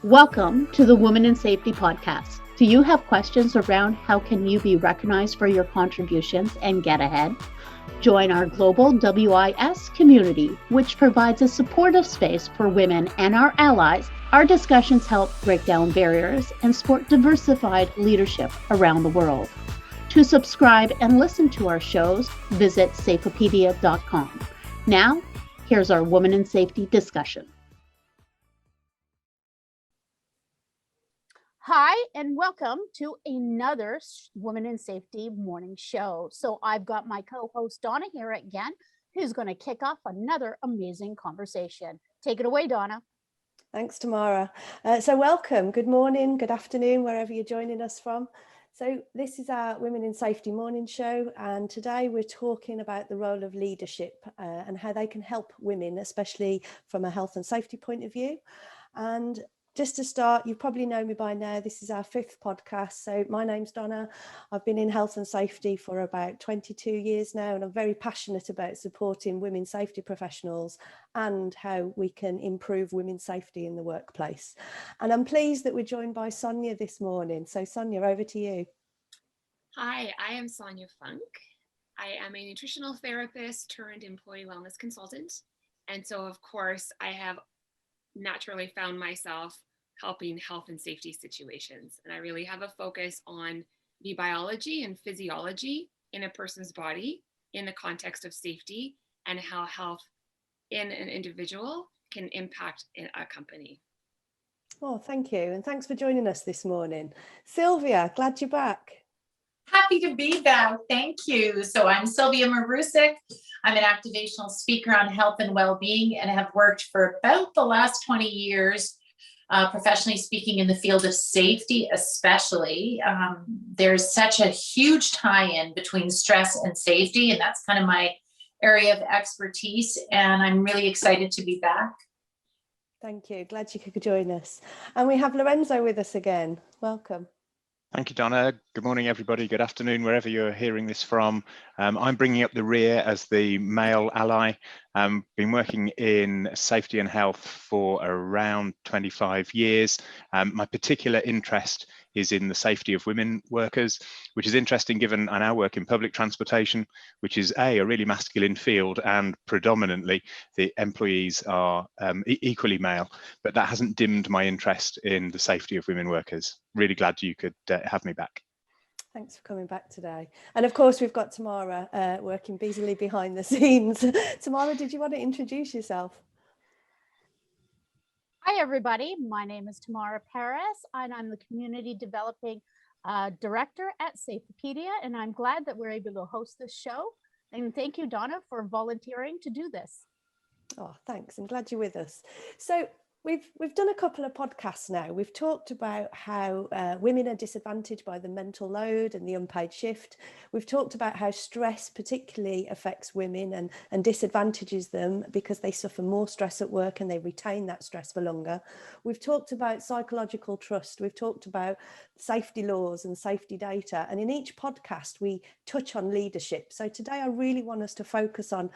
Welcome to the Women in Safety podcast. Do you have questions around how can you be recognized for your contributions and get ahead? Join our global WIS community, which provides a supportive space for women and our allies. Our discussions help break down barriers and support diversified leadership around the world. To subscribe and listen to our shows, visit safeopedia.com. Now, here's our Women in Safety discussion. Hi, and welcome to another Women in Safety morning show. So I've got my co-host Donna here again, who's going to kick off another amazing conversation. Take it away, Donna. Thanks, Tamara. So welcome. Good morning, good afternoon, wherever you're joining us from. So this is our Women in Safety morning show, and today we're talking about the role of leadership and how they can help women, especially from a health and safety point of view. And just to start, you probably know me by now. This is our 5th podcast. So my name's Donna. I've been in health and safety for about 22 years now, and I'm very passionate about supporting women's safety professionals and how we can improve women's safety in the workplace. And I'm pleased that we're joined by Sonia this morning. So Sonia, over to you. Hi, I am Sonia Funk. I am a nutritional therapist turned employee wellness consultant. And so, of course, I have naturally found myself helping health and safety situations. And I really have a focus on the biology and physiology in a person's body in the context of safety and how health in an individual can impact in a company. Oh, thank you. And thanks for joining us this morning. Sylvia, glad you're back. Happy to be back. Thank you. So I'm Sylvia Marusyk. I'm an activational speaker on health and well-being and have worked for about the last 20 years, professionally speaking in the field of safety, especially. There's such a huge tie-in between stress and safety, and that's kind of my area of expertise. And I'm really excited to be back. Thank you. Glad you could join us. And we have Lorenzo with us again. Welcome. Thank you, Donna. Good morning, everybody. Good afternoon, wherever you're hearing this from. I'm bringing up the rear as the male ally. Been working in safety and health for around 25 years. My particular interest is in the safety of women workers, which is interesting given I now work in public transportation, which is a really masculine field, and predominantly the employees are equally male, but that hasn't dimmed my interest in the safety of women workers. Really glad you could have me back. Thanks for coming back today. And of course, we've got Tamara working busily behind the scenes. Tamara, did you want to introduce yourself? Hi, everybody. My name is Tamara Perez, and I'm the Community Developing Director at Safeopedia, and I'm glad that we're able to host this show. And thank you, Donna, for volunteering to do this. Oh, thanks. I'm glad you're with us. So we've done a couple of podcasts now. We've talked about how women are disadvantaged by the mental load and the unpaid shift. We've talked about how stress particularly affects women and disadvantages them because they suffer more stress at work and they retain that stress for longer. We've talked about psychological trust. We've talked about safety laws and safety data. And in each podcast, we touch on leadership. So today I really want us to focus on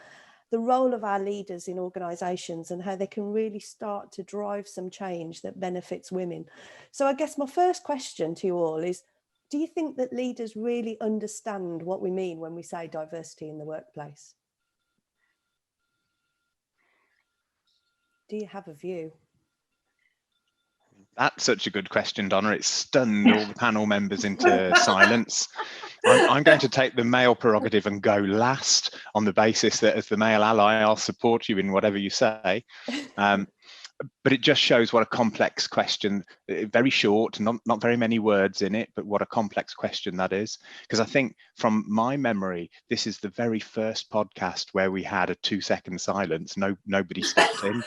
the role of our leaders in organisations and how they can really start to drive some change that benefits women. So I guess my first question to you all is, do you think that leaders really understand what we mean when we say diversity in the workplace? Do you have a view? That's such a good question, Donna. It stunned all the panel members into silence. I'm going to take the male prerogative and go last on the basis that as the male ally, I'll support you in whatever you say. But it just shows what a complex question, very short, not very many words in it, but what a complex question that is. Because I think from my memory, this is the very first podcast where we had a 2-second silence. Nobody stepped in.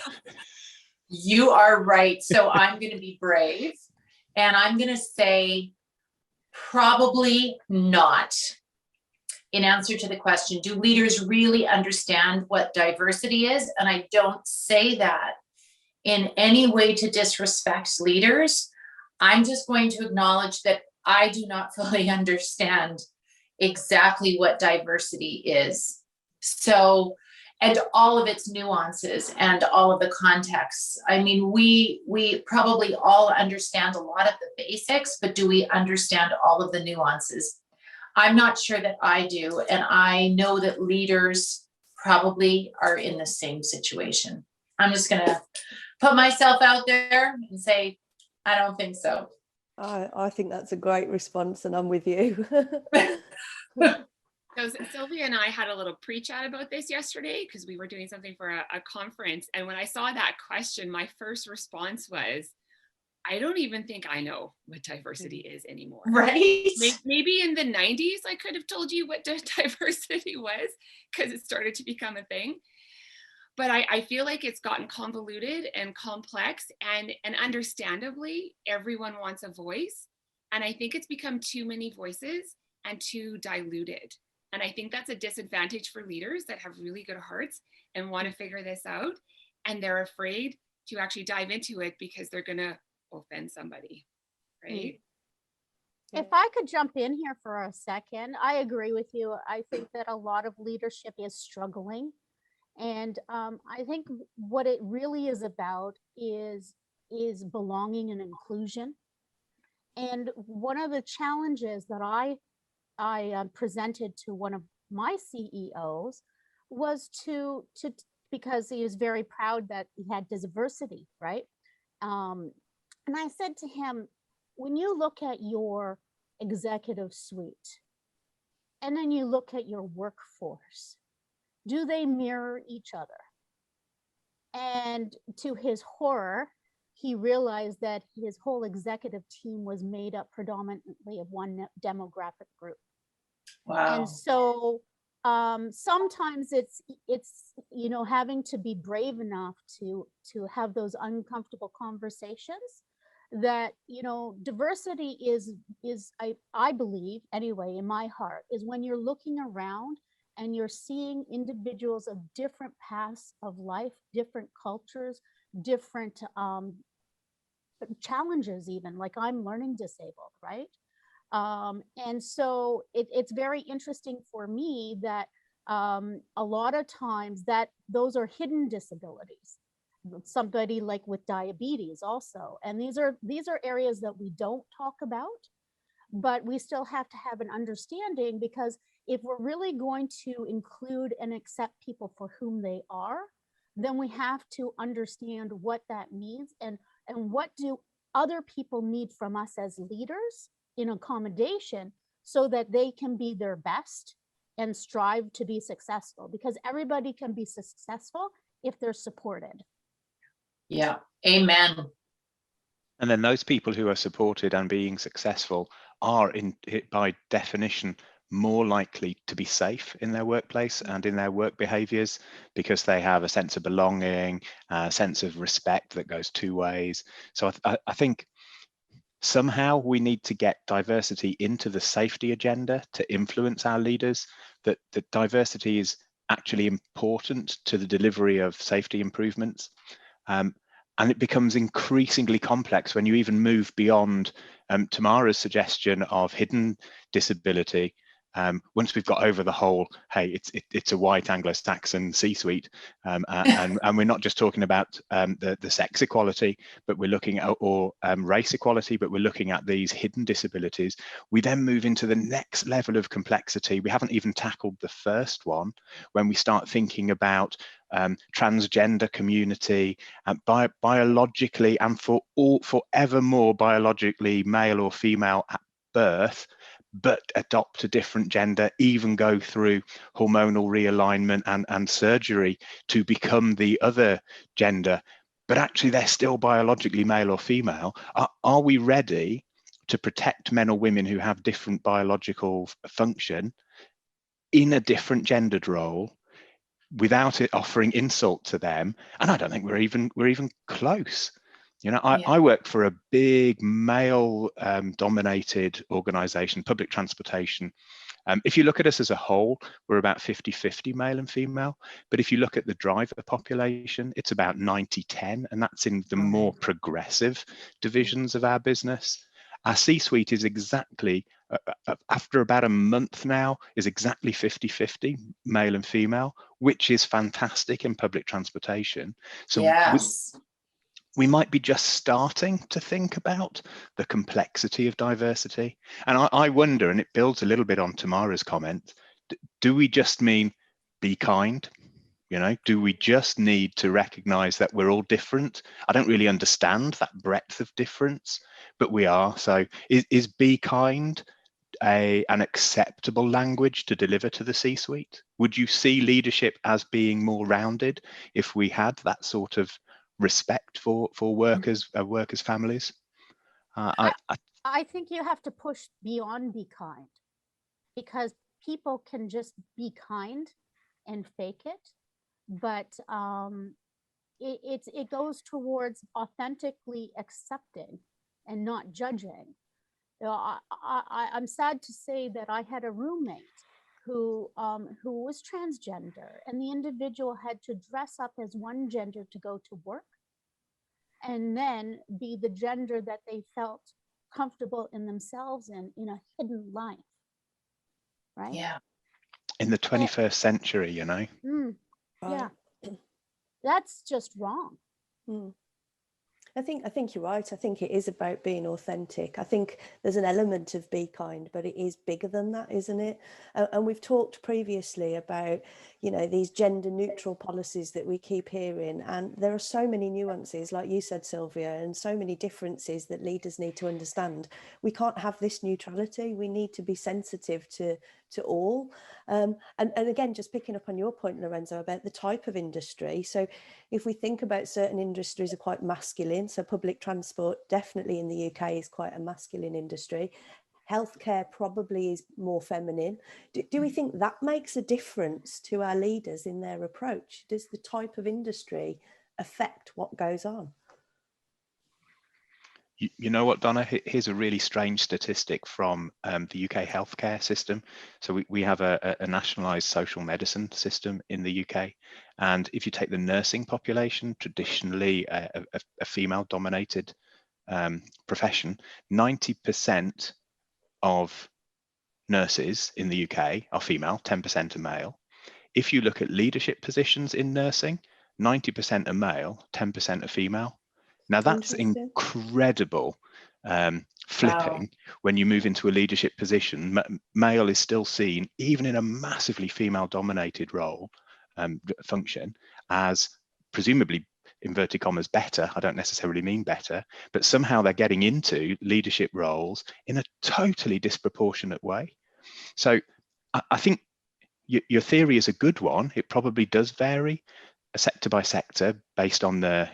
You are right. So I'm going to be brave and I'm going to say probably not. In answer to the question, do leaders really understand what diversity is? And I don't say that in any way to disrespect leaders. I'm just going to acknowledge that I do not fully understand exactly what diversity is. So, and all of its nuances and all of the contexts. I mean, we probably all understand a lot of the basics, but do we understand all of the nuances? I'm not sure that I do. And I know that leaders probably are in the same situation. I'm just going to put myself out there and say, I don't think so. I think that's a great response, and I'm with you. So Sylvia and I had a little pre-chat about this yesterday because we were doing something for a conference. And when I saw that question, my first response was, I don't even think I know what diversity is anymore. Right? Maybe in the 90s, I could have told you what diversity was because it started to become a thing. But I feel like it's gotten convoluted and complex, and understandably, everyone wants a voice. And I think it's become too many voices and too diluted. And I think that's a disadvantage for leaders that have really good hearts and want to figure this out. And they're afraid to actually dive into it because they're going to offend somebody, right? If I could jump in here for a second, I agree with you. I think that a lot of leadership is struggling. And I think what it really is about is belonging and inclusion. And one of the challenges that I presented to one of my CEOs was to because he was very proud that he had diversity, right? And I said to him, when you look at your executive suite and then you look at your workforce, do they mirror each other? And to his horror, he realized that his whole executive team was made up predominantly of one demographic group. Wow. And so sometimes it's having to be brave enough to have those uncomfortable conversations that diversity is I believe anyway in my heart is when you're looking around and you're seeing individuals of different paths of life, different cultures, different challenges, even like I'm learning disabled, right? And so it's very interesting for me that a lot of times that those are hidden disabilities. Somebody like with diabetes also, and these are areas that we don't talk about, but we still have to have an understanding, because if we're really going to include and accept people for whom they are, then we have to understand what that means and what do other people need from us as leaders in accommodation so that they can be their best and strive to be successful, because everybody can be successful if they're supported. Yeah, amen. And then those people who are supported and being successful are by definition more likely to be safe in their workplace and in their work behaviors, because they have a sense of belonging, a sense of respect that goes two ways. So I think somehow we need to get diversity into the safety agenda to influence our leaders, that diversity is actually important to the delivery of safety improvements. And it becomes increasingly complex when you even move beyond Tamara's suggestion of hidden disability. Once we've got over the whole, hey, it's a white Anglo-Saxon C-suite, and we're not just talking about the sex equality, but we're looking at or race equality, but we're looking at these hidden disabilities. We then move into the next level of complexity. We haven't even tackled the first one when we start thinking about transgender community, biologically and forevermore biologically male or female at birth, but adopt a different gender, even go through hormonal realignment and surgery to become the other gender, but actually they're still biologically male or female. Are we ready to protect men or women who have different biological function in a different gendered role without it offering insult to them? And I don't think we're even close. I work for a big male dominated organization, public transportation. If you look at us as a whole, we're about 50-50 male and female. But if you look at the driver population, it's about 90-10, and that's in the more progressive divisions of our business. Our C-suite is exactly, after about a month now, is exactly 50-50, male and female, which is fantastic in public transportation. So Yes. we might be just starting to think about the complexity of diversity. And I wonder, and it builds a little bit on Tamara's comment, do we just mean be kind? You know, do we just need to recognize that we're all different? I don't really understand that breadth of difference, but we are. So is be kind an acceptable language to deliver to the C-suite? Would you see leadership as being more rounded if we had that sort of respect for workers, families? I think you have to push beyond be kind, because people can just be kind and fake it, but it goes towards authentically accepting and not judging. You know, I'm sad to say that I had a roommate who was transgender, and the individual had to dress up as one gender to go to work, and then be the gender that they felt comfortable in themselves in a hidden life, right? Yeah. In the 21st century, you know. Yeah, that's just wrong. I think you're right. I think it is about being authentic. I think there's an element of be kind, but it is bigger than that, isn't it? And we've talked previously about, you know, these gender neutral policies that we keep hearing. And there are so many nuances, like you said, Sylvia, and so many differences that leaders need to understand. We can't have this neutrality. We need to be sensitive to all. And again, just picking up on your point, Lorenzo, about the type of industry. So if we think about certain industries are quite masculine, so public transport definitely in the UK is quite a masculine industry. Healthcare probably is more feminine. Do we think that makes a difference to our leaders in their approach? Does the type of industry affect what goes on? You know what, Donna? Here's a really strange statistic from the UK healthcare system. So we have a nationalised social medicine system in the UK. And if you take the nursing population, traditionally a female-dominated profession, 90% of nurses in the UK are female, 10% are male. If you look at leadership positions in nursing, 90% are male, 10% are female. Now that's incredible flipping. Wow. When you move into a leadership position, male is still seen, even in a massively female-dominated role, function, as presumably, inverted commas, better. I don't necessarily mean better, but somehow they're getting into leadership roles in a totally disproportionate way. So I think your theory is a good one. It probably does vary sector by sector based on the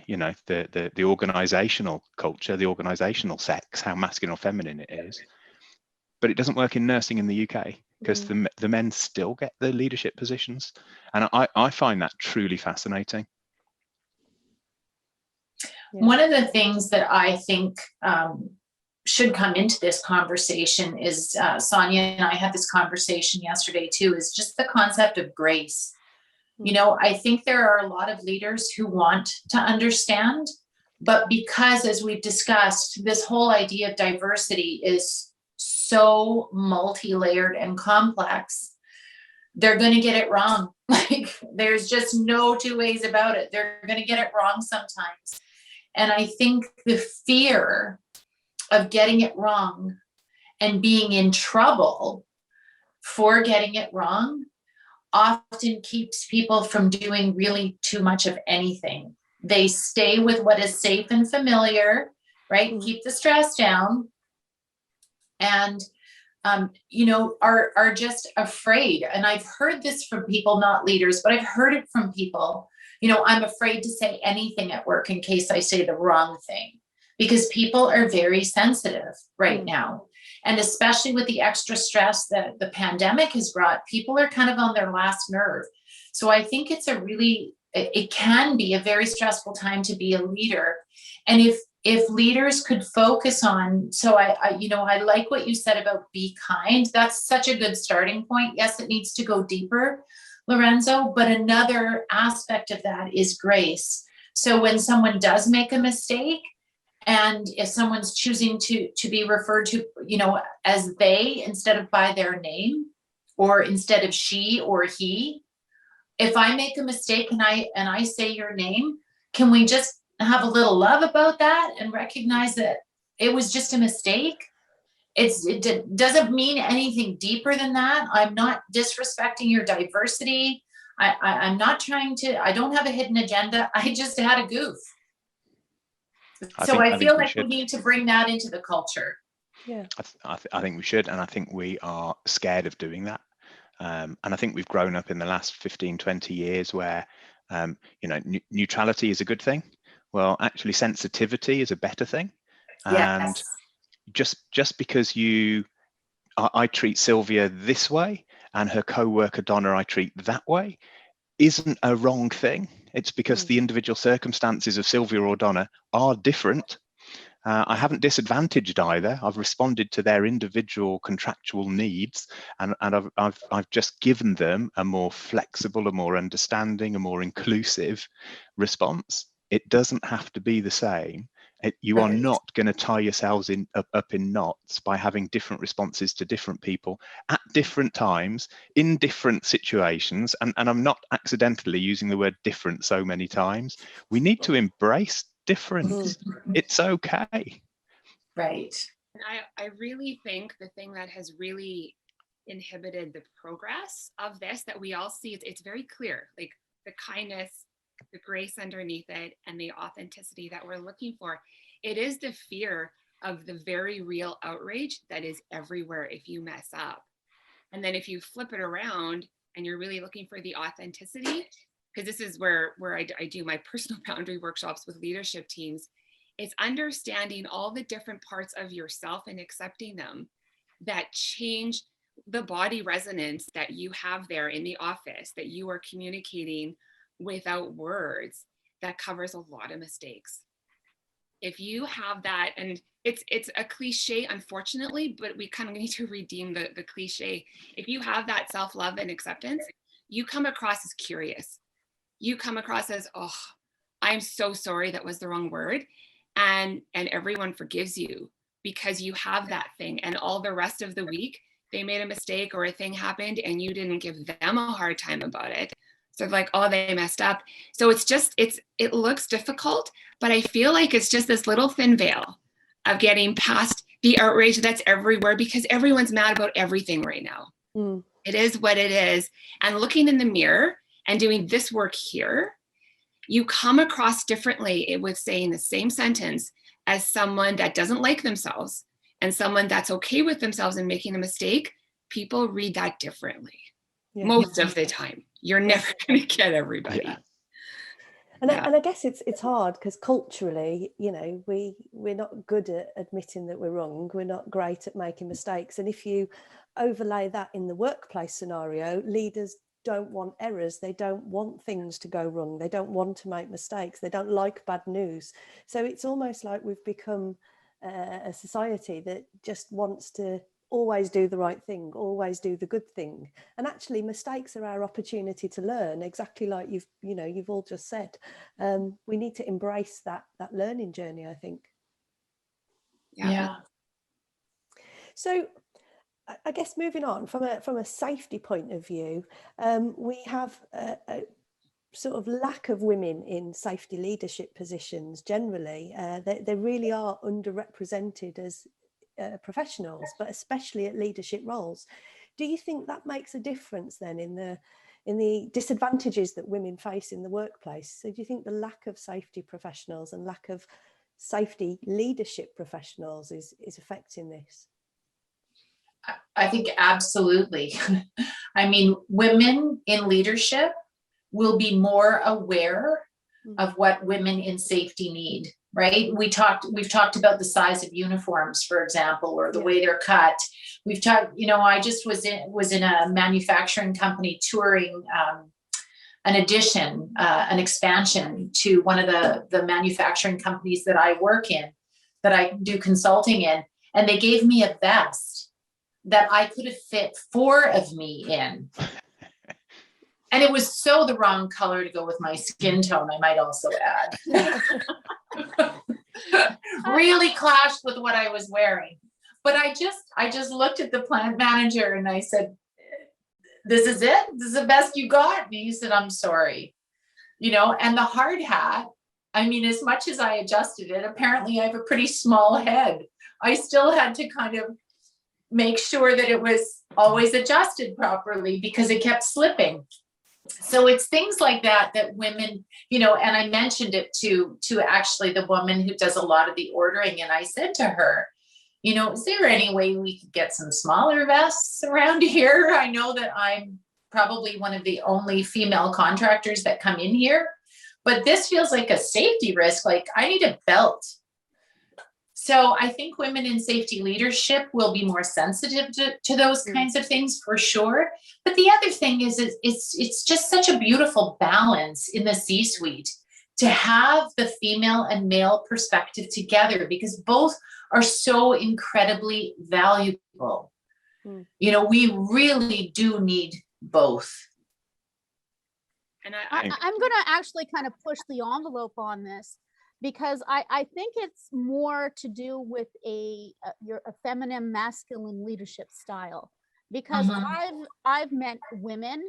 organizational culture, the organizational sex, how masculine or feminine it is. But it doesn't work in nursing in the UK because the men still get the leadership positions. And I find that truly fascinating. Yeah. One of the things that I think should come into this conversation is, Sonia and I had this conversation yesterday too, is just the concept of grace. You know, I think there are a lot of leaders who want to understand, but because, as we've discussed, this whole idea of diversity is so multi-layered and complex, they're going to get it wrong. Like, there's just no two ways about it. They're going to get it wrong sometimes. And I think the fear of getting it wrong and being in trouble for getting it wrong often keeps people from doing really too much of anything. They stay with what is safe and familiar, right? Keep the stress down, and you know, are just afraid. And I've heard this from people, not leaders, but I've heard it from people. You know, I'm afraid to say anything at work in case I say the wrong thing, because people are very sensitive right now. And especially with the extra stress that the pandemic has brought, people are kind of on their last nerve. So I think it's it can be a very stressful time to be a leader. And if leaders could focus on, so I like what you said about be kind. That's such a good starting point. Yes, it needs to go deeper, Lorenzo, but another aspect of that is grace. So when someone does make a mistake, And if someone's choosing to be referred to, as they instead of by their name, or instead of she or he, if I make a mistake and I say your name, can we just have a little love about that and recognize that it was just a mistake? It doesn't mean anything deeper than that. I'm not disrespecting your diversity. I'm not trying to, I don't have a hidden agenda. I just had a goof. I feel like we need to bring that into the culture. Yeah, I think we should, and I think we are scared of doing that. And I think we've grown up in the last 15, 20 years where, neutrality is a good thing. Well, actually, sensitivity is a better thing. Yes. And just because I treat Sylvia this way and her co-worker Donna I treat that way isn't a wrong thing. It's because the individual circumstances of Sylvia or Donna are different. I haven't disadvantaged either. I've responded to their individual contractual needs, and I've just given them a more flexible, a more understanding, a more inclusive response. It doesn't have to be the same. You are not going to tie yourselves up in knots by having different responses to different people at different times in different situations. And I'm not accidentally using the word different so many times. We need to embrace difference. It's okay. Right. I really think the thing that has really inhibited the progress of this that we all see, it's very clear, like the kindness, the grace underneath it, and the authenticity that we're looking for. It is the fear of the very real outrage that is everywhere if you mess up. And then if you flip it around and you're really looking for the authenticity, because this is where I do my personal boundary workshops with leadership teams, it's understanding all the different parts of yourself and accepting them that change the body resonance that you have there in the office, that you are communicating without words, that covers a lot of mistakes. If you have that, and it's a cliche, unfortunately, but we kind of need to redeem the cliche. If you have that self-love and acceptance, you come across as curious. You come across as, oh, I'm so sorry, that was the wrong word. And everyone forgives you because you have that thing. And all the rest of the week, they made a mistake or a thing happened and you didn't give them a hard time about it. So like, oh, they messed up. So it looks difficult, but I feel like it's just this little thin veil of getting past the outrage that's everywhere because everyone's mad about everything right now. It is what it is. And looking in the mirror and doing this work here, you come across differently with saying the same sentence as someone that doesn't like themselves and someone that's okay with themselves and making a mistake. People read that differently. Yeah. Most of the time. You're never going to get everybody. Yeah. And I guess it's hard because culturally, we're not good at admitting that we're wrong. We're not great at making mistakes. And if you overlay that in the workplace scenario, leaders don't want errors. They don't want things to go wrong. They don't want to make mistakes. They don't like bad news. So it's almost like we've become a society that just wants to always do the right thing, always do the good thing. And actually mistakes are our opportunity to learn, exactly like you've all just said. We need to embrace that learning journey, I think. Yeah. So I guess moving on from a safety point of view, we have a sort of lack of women in safety leadership positions generally. They really are underrepresented as professionals, but especially at leadership roles. Do you think that makes a difference then in the disadvantages that women face in the workplace? So do you think the lack of safety professionals and lack of safety leadership professionals is affecting this? I think absolutely. I mean, women in leadership will be more aware of what women in safety need, right? We've talked about the size of uniforms, for example, or the way they're cut. We've talked, I just was in a manufacturing company touring an addition, an expansion to one of the manufacturing companies that I work in, that I do consulting in, and they gave me a vest that I could have fit 4 of me in. And it was so the wrong color to go with my skin tone, I might also add. really clashed with what I was wearing. But I just looked at the plant manager and I said, this is it? This is the best you got? And he said, I'm sorry. And the hard hat, I mean, as much as I adjusted it, apparently I have a pretty small head. I still had to kind of make sure that it was always adjusted properly because it kept slipping. So it's things like that women, and I mentioned it to actually the woman who does a lot of the ordering. And I said to her, is there any way we could get some smaller vests around here? I know that I'm probably one of the only female contractors that come in here, but this feels like a safety risk. Like I need a belt. So I think women in safety leadership will be more sensitive to those kinds of things for sure. But the other thing is it's just such a beautiful balance in the C-suite to have the female and male perspective together, because both are so incredibly valuable. We really do need both. And I'm going to actually kind of push the envelope on this, because I think it's more to do with a feminine masculine leadership style, because I've met women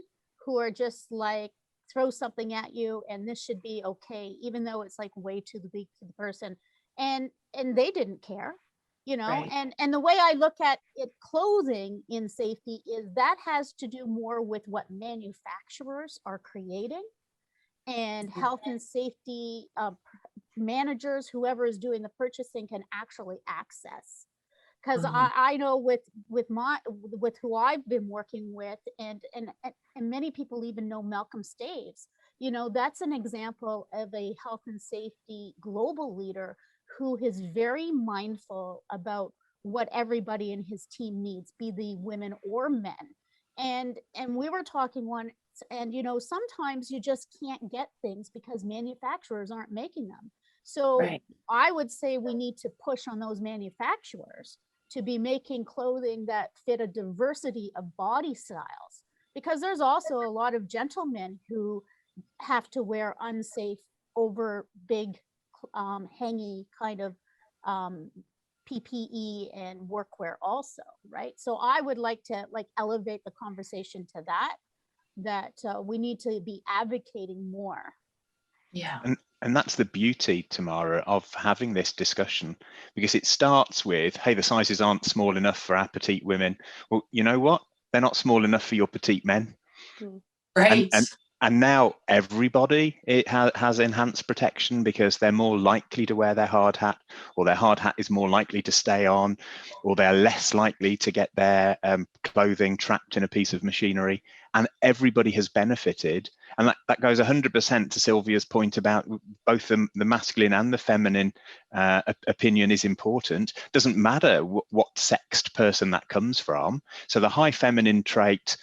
who are just like, throw something at you and this should be okay, even though it's like way too weak to the person, and they didn't care, Right. and the way I look at it, clothing in safety is that has to do more with what manufacturers are creating, and health and safety managers, whoever is doing the purchasing, can actually access. Because I know with who I've been working with, and many people even know Malcolm Staves, that's an example of a health and safety global leader who is very mindful about what everybody in his team needs, be they women or men. And we were talking once, and sometimes you just can't get things because manufacturers aren't making them. So Right. I would say we need to push on those manufacturers to be making clothing that fit a diversity of body styles, because there's also a lot of gentlemen who have to wear unsafe, over big, hangy kind of PPE and workwear also, right? So I would like to elevate the conversation to that we need to be advocating more. Yeah. And that's the beauty, Tamara, of having this discussion, because it starts with, hey, the sizes aren't small enough for our petite women. Well, you know what? They're not small enough for your petite men. Right. And now everybody has enhanced protection, because they're more likely to wear their hard hat, or their hard hat is more likely to stay on, or they're less likely to get their clothing trapped in a piece of machinery. And everybody has benefited. And that goes 100% to Sylvia's point about both the masculine and the feminine opinion is important. Doesn't matter what sexed person that comes from. So the high feminine trait,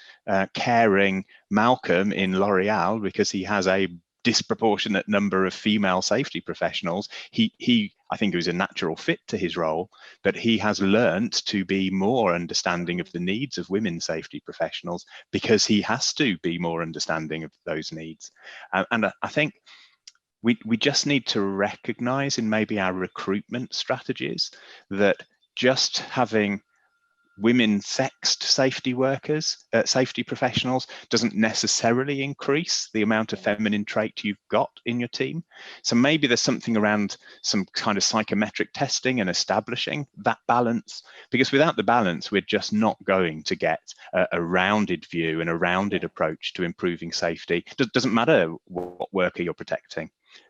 caring Malcolm in L'Oreal, because he has a disproportionate number of female safety professionals, he I think it was a natural fit to his role, but he has learnt to be more understanding of the needs of women safety professionals, because he has to be more understanding of those needs. And I think we just need to recognize in maybe our recruitment strategies that just having women sexed safety workers, safety professionals, doesn't necessarily increase the amount of feminine trait you've got in your team. So maybe there's something around some kind of psychometric testing and establishing that balance, because without the balance, we're just not going to get a rounded view and a rounded approach to improving safety. It doesn't matter what worker you're protecting,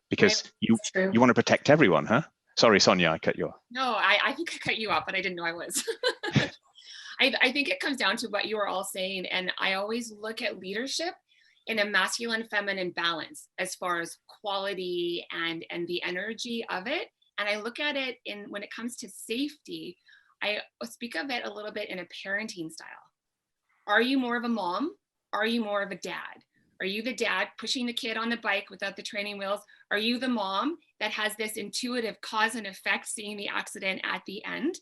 because you want to protect everyone, huh? Sorry, Sonia, I cut you off. No, I think I cut you off, but I didn't know I was. I think it comes down to what you were all saying. And I always look at leadership in a masculine feminine balance as far as quality and the energy of it. And I look at it when it comes to safety, I speak of it a little bit in a parenting style. Are you more of a mom? Are you more of a dad? Are you the dad pushing the kid on the bike without the training wheels? Are you the mom that has this intuitive cause and effect, seeing the accident at the end?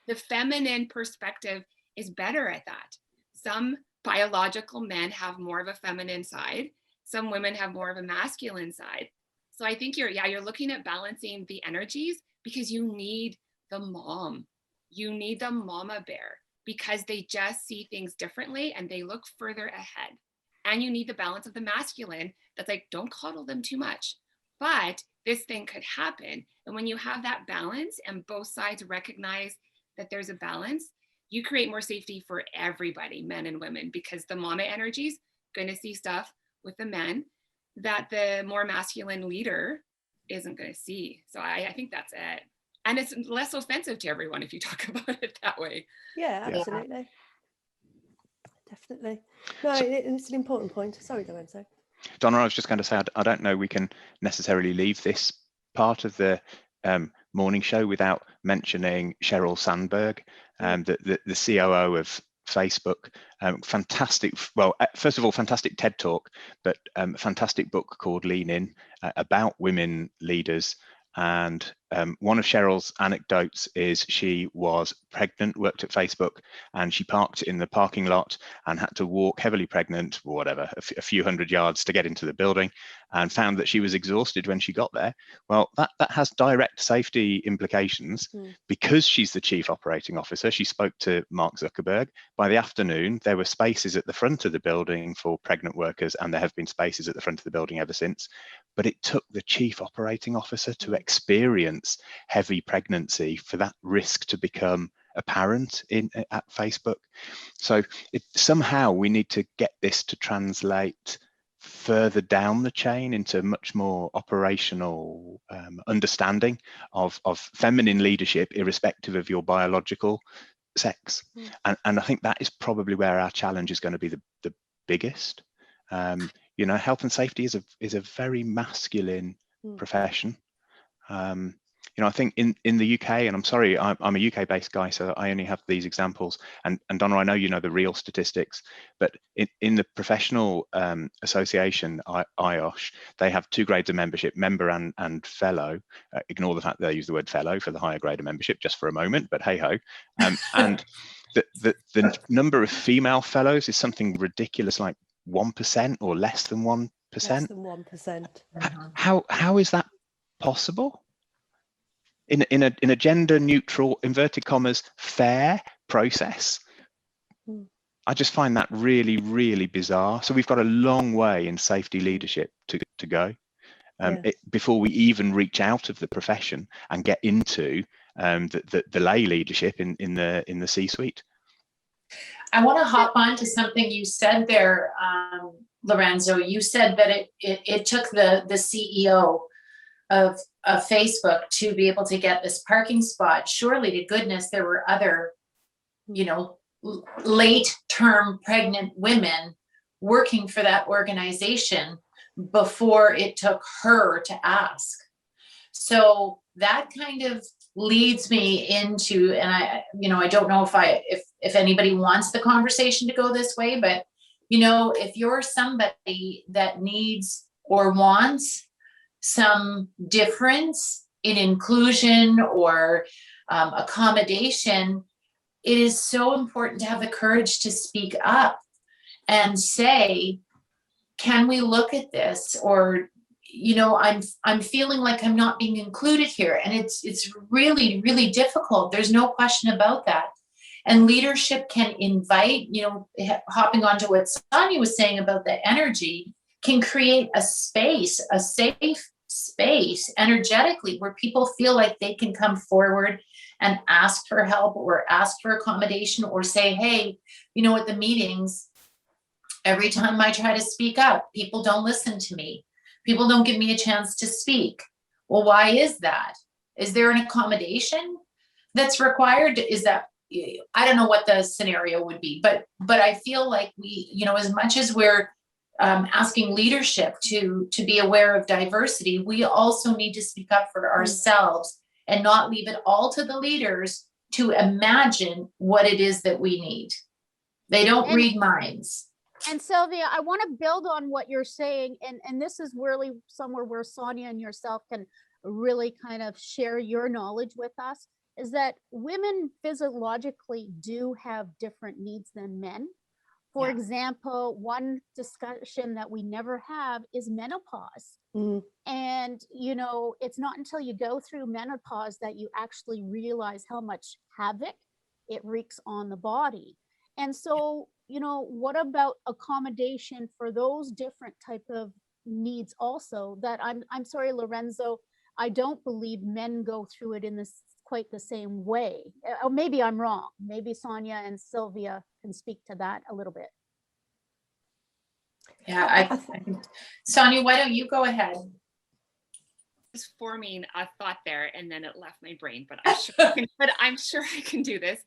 The feminine perspective is better at that. Some biological men have more of a feminine side. Some women have more of a masculine side. So I think you're looking at balancing the energies, because you need the mom. You need the mama bear, because they just see things differently and they look further ahead. And you need the balance of the masculine that's like, don't coddle them too much. But this thing could happen. And when you have that balance and both sides recognize that there's a balance, you create more safety for everybody, men and women, because the mama energy is going to see stuff with the men that the more masculine leader isn't going to see. So I think that's it. And it's less offensive to everyone if you talk about it that way. Yeah, absolutely. Definitely. No, it's an important point. Sorry, Lorenzo. Donna, I was just going to say, I don't know we can necessarily leave this part of the morning show without mentioning Sheryl Sandberg, the COO of Facebook. Fantastic, well, first of all, fantastic TED Talk, but fantastic book called Lean In, about women leaders. And one of Cheryl's anecdotes is she was pregnant, worked at Facebook, and she parked in the parking lot and had to walk, heavily pregnant, or whatever, a few hundred yards to get into the building, and found that she was exhausted when she got there. Well, that has direct safety implications because she's the chief operating officer. She spoke to Mark Zuckerberg. By the afternoon, there were spaces at the front of the building for pregnant workers, and there have been spaces at the front of the building ever since. But it took the chief operating officer to experience heavy pregnancy for that risk to become apparent at Facebook. So somehow we need to get this to translate further down the chain into much more operational understanding of feminine leadership, irrespective of your biological sex. And I think that is probably where our challenge is going to be the biggest. You know, health and safety is a very masculine profession. You know, I think in the UK, and I'm sorry, I'm a UK based guy, so I only have these examples. And Donna, I know you know the real statistics, but in the professional association, IOSH, they have 2 grades of membership, member and fellow. Ignore the fact that they use the word fellow for the higher grade of membership, just for a moment, but hey ho. And the number of female fellows is something ridiculous, like 1% or less than 1%. Less than 1%. How is that possible? In a gender neutral, inverted commas, fair process? I just find that really, really bizarre. So we've got a long way in safety leadership to go before we even reach out of the profession and get into the lay leadership in the C-suite. I want to hop on to something you said there, Lorenzo. You said that it took the CEO of Facebook to be able to get this parking spot. Surely to goodness, there were other, late term pregnant women working for that organization before it took her to ask. So that kind of leads me into, and I don't know if anybody wants the conversation to go this way, but if you're somebody that needs or wants some difference in inclusion or accommodation, it is so important to have the courage to speak up and say, can we look at this? Or I'm feeling like I'm not being included here. And it's really, really difficult. There's no question about that. And leadership can invite, hopping onto what Sonia was saying about the energy, can create a space, a safe space energetically where people feel like they can come forward and ask for help or ask for accommodation or say, hey, at the meetings, every time I try to speak up, people don't listen to me. People don't give me a chance to speak. Well, why is that? Is there an accommodation that's required? Is that, I don't know what the scenario would be, but I feel like we, as much as we're asking leadership to be aware of diversity, we also need to speak up for ourselves and not leave it all to the leaders to imagine what it is that we need. They don't read minds. And Sylvia, I want to build on what you're saying, and this is really somewhere where Sonia and yourself can really kind of share your knowledge with us, is that women physiologically do have different needs than men. For example, one discussion that we never have is menopause. And, it's not until you go through menopause that you actually realize how much havoc it wreaks on the body. And so, what about accommodation for those different type of needs also that I'm sorry, Lorenzo, I don't believe men go through it in this quite the same way. Or maybe I'm wrong. Maybe Sonia and Sylvia can speak to that a little bit. Yeah, I think, Sonia, why don't you go ahead? Was forming a thought there and then it left my brain, but I'm sure I can do this.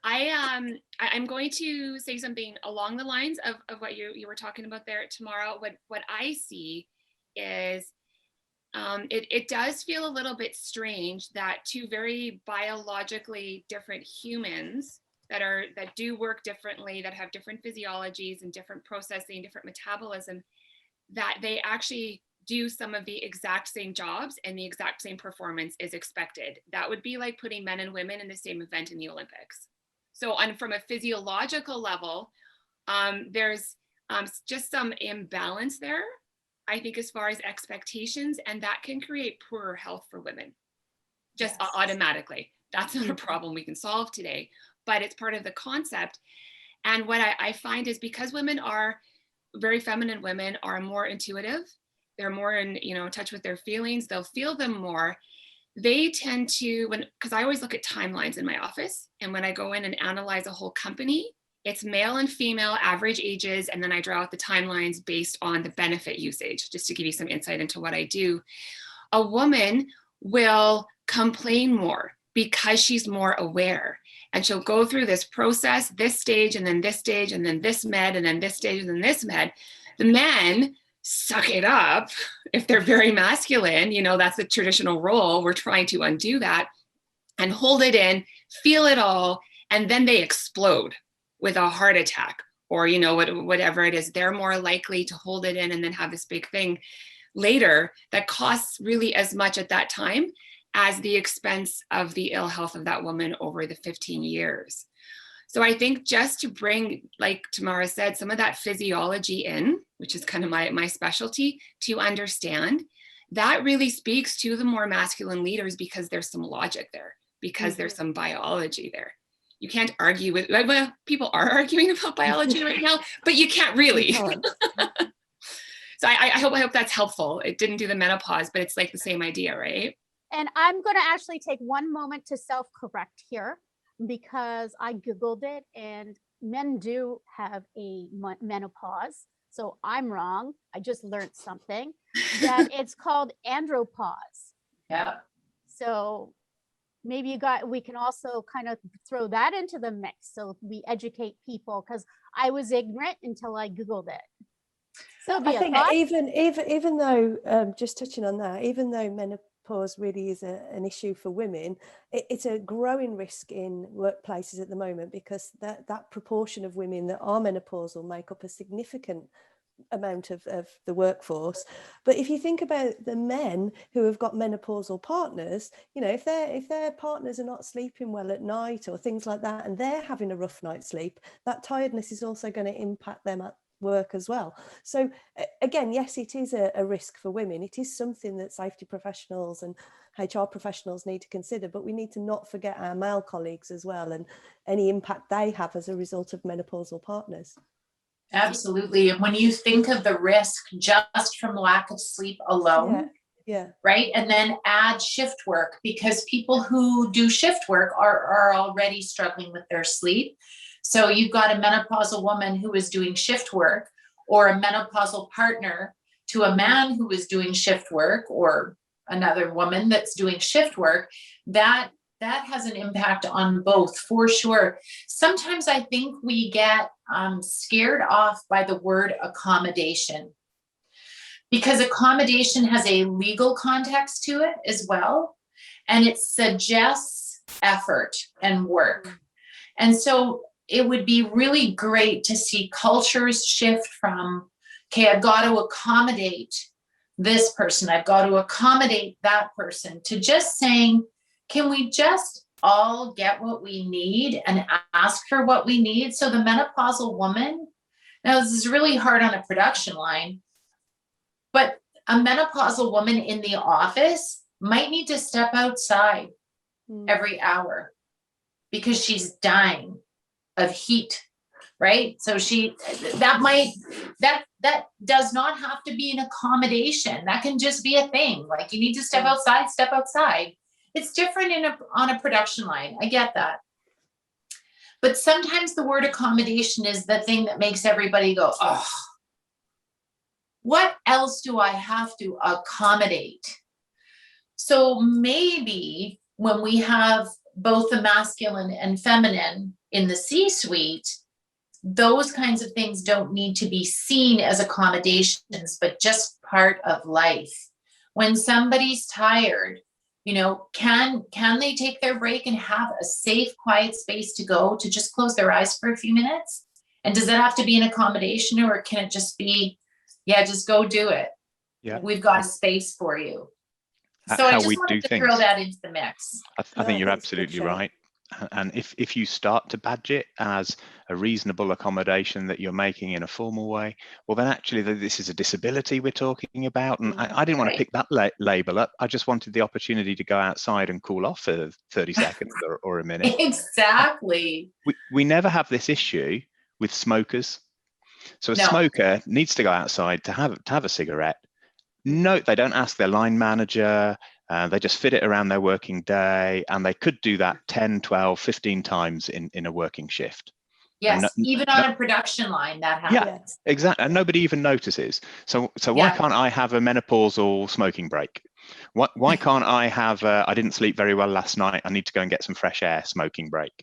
I'm going to say something along the lines of what you were talking about there tomorrow. What I see is it does feel a little bit strange that two very biologically different humans that do work differently, that have different physiologies and different processing, different metabolism, that they actually do some of the exact same jobs and the exact same performance is expected. That would be like putting men and women in the same event in the Olympics. So from a physiological level, there's just some imbalance there, I think, as far as expectations, and that can create poorer health for women, just automatically. That's not a problem we can solve today, but it's part of the concept. And what I find is because very feminine women are more intuitive, they're more in touch with their feelings, they'll feel them more. They tend to, because I always look at timelines in my office, and when I go in and analyze a whole company, it's male and female average ages, and then I draw out the timelines based on the benefit usage, just to give you some insight into what I do. A woman will complain more because she's more aware, and she'll go through this process, this stage, and then this stage, and then this med, and then this stage, and then this med. The men suck it up. If they're very masculine, that's the traditional role. We're trying to undo that and hold it in, feel it all, and then they explode with a heart attack or, whatever it is. They're more likely to hold it in and then have this big thing later that costs really as much at that time as the expense of the ill health of that woman over the 15 years. So I think just to bring, like Tamara said, some of that physiology in, which is kind of my specialty, to understand, that really speaks to the more masculine leaders because there's some logic there, because there's some biology there. You can't argue with, well, people are arguing about biology right now, but you can't really. So I hope that's helpful. It didn't do the menopause, but it's like the same idea, right? And I'm going to actually take one moment to self-correct here, because I Googled it and men do have a menopause. So I'm wrong. I just learned something that it's called andropause. Yeah. So maybe we can also kind of throw that into the mix. So we educate people, because I was ignorant until I Googled it. Sylvia, I think even though, just touching on that, even though menopause really is an issue for women, it's a growing risk in workplaces at the moment, because that proportion of women that are menopausal make up a significant amount of the workforce. But if you think about the men who have got menopausal partners, if their partners are not sleeping well at night or things like that, and they're having a rough night's sleep, that tiredness is also going to impact them at work as well. So again, yes, it is a risk for women. It is something that safety professionals and HR professionals need to consider, but we need to not forget our male colleagues as well, and any impact they have as a result of menopausal partners. Absolutely. And when you think of the risk just from lack of sleep alone, right, and then add shift work, because people who do shift work are already struggling with their sleep. So you've got a menopausal woman who is doing shift work, or a menopausal partner to a man who is doing shift work, or another woman that's doing shift work. That has an impact on both, for sure. Sometimes I think we get scared off by the word accommodation, because accommodation has a legal context to it as well, and it suggests effort and work. And so it would be really great to see cultures shift from, okay, I've got to accommodate this person, I've got to accommodate that person, to just saying, can we just all get what we need and ask for what we need? So the menopausal woman, now this is really hard on a production line, but a menopausal woman in the office might need to step outside every hour because she's dying of heat, right? So that does not have to be an accommodation. That can just be a thing. Like, you need to step outside, step outside. It's different on a production line. I get that. But sometimes the word accommodation is the thing that makes everybody go, oh, what else do I have to accommodate? So maybe when we have both the masculine and feminine in the C-suite, those kinds of things don't need to be seen as accommodations, but just part of life. When somebody's tired, you know, can they take their break and have a safe, quiet space to go to just close their eyes for a few minutes? And does that have to be an accommodation, or can it just be, yeah, just go do it? Yeah, we've got a space for you. So I just wanted to throw that into the mix. I think you're absolutely right. And if you start to badge it as a reasonable accommodation that you're making in a formal way, well, then actually this is a disability we're talking about. And I didn't want to pick that label up. I just wanted the opportunity to go outside and cool off for 30 seconds or a minute. Exactly. We never have this issue with smokers. So a smoker needs to go outside to have a cigarette. No, they don't ask their line manager. They just fit it around their working day, and they could do that 10, 12, 15 times in a working shift. Yes, even on a production line that happens. Yeah, exactly. And nobody even notices. So why can't I have a menopausal smoking break? Why can't I have I didn't sleep very well last night, I need to go and get some fresh air smoking break?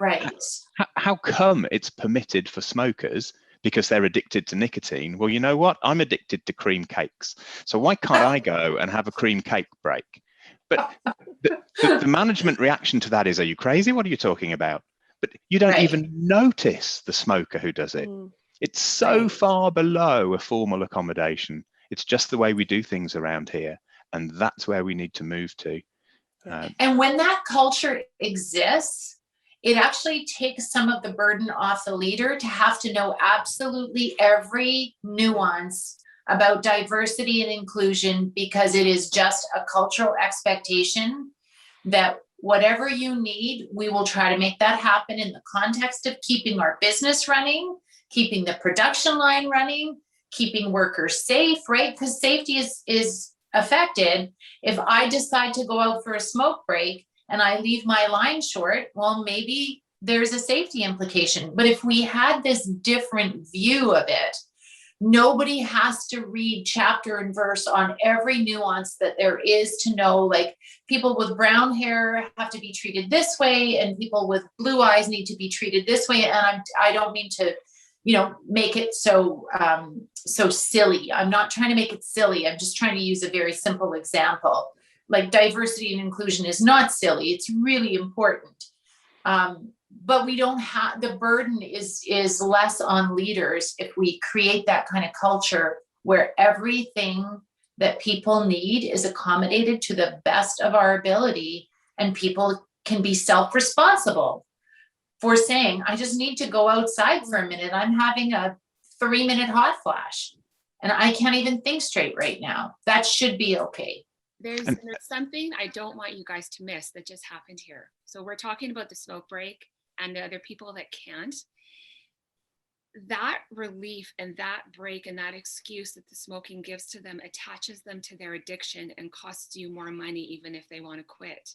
Right. How come it's permitted for smokers because they're addicted to nicotine? Well, you know what? I'm addicted to cream cakes. So why can't I go and have a cream cake break? But the management reaction to that is, are you crazy? What are you talking about? But you don't even notice the smoker who does it. It's so far below a formal accommodation. It's just the way we do things around here. And that's where we need to move to. And when that culture exists, it actually takes some of the burden off the leader to have to know absolutely every nuance about diversity and inclusion, because it is just a cultural expectation that whatever you need, we will try to make that happen in the context of keeping our business running, keeping the production line running, keeping workers safe, right? Because safety is affected if I decide to go out for a smoke break and I leave my line short. Well, maybe there's a safety implication. But if we had this different view of it, nobody has to read chapter and verse on every nuance that there is to know, like, people with brown hair have to be treated this way and people with blue eyes need to be treated this way. And I don't mean to, make it so silly. I'm not trying to make it silly. I'm just trying to use a very simple example. Like, diversity and inclusion is not silly. It's really important. But we don't have, the burden is less on leaders if we create that kind of culture where everything that people need is accommodated to the best of our ability, and people can be self-responsible for saying, I just need to go outside for a minute. I'm having a 3-minute hot flash and I can't even think straight right now. That should be okay. There's something I don't want you guys to miss that just happened here. So we're talking about the smoke break and the other people that can't. That relief and that break and that excuse that the smoking gives to them attaches them to their addiction and costs you more money even if they want to quit.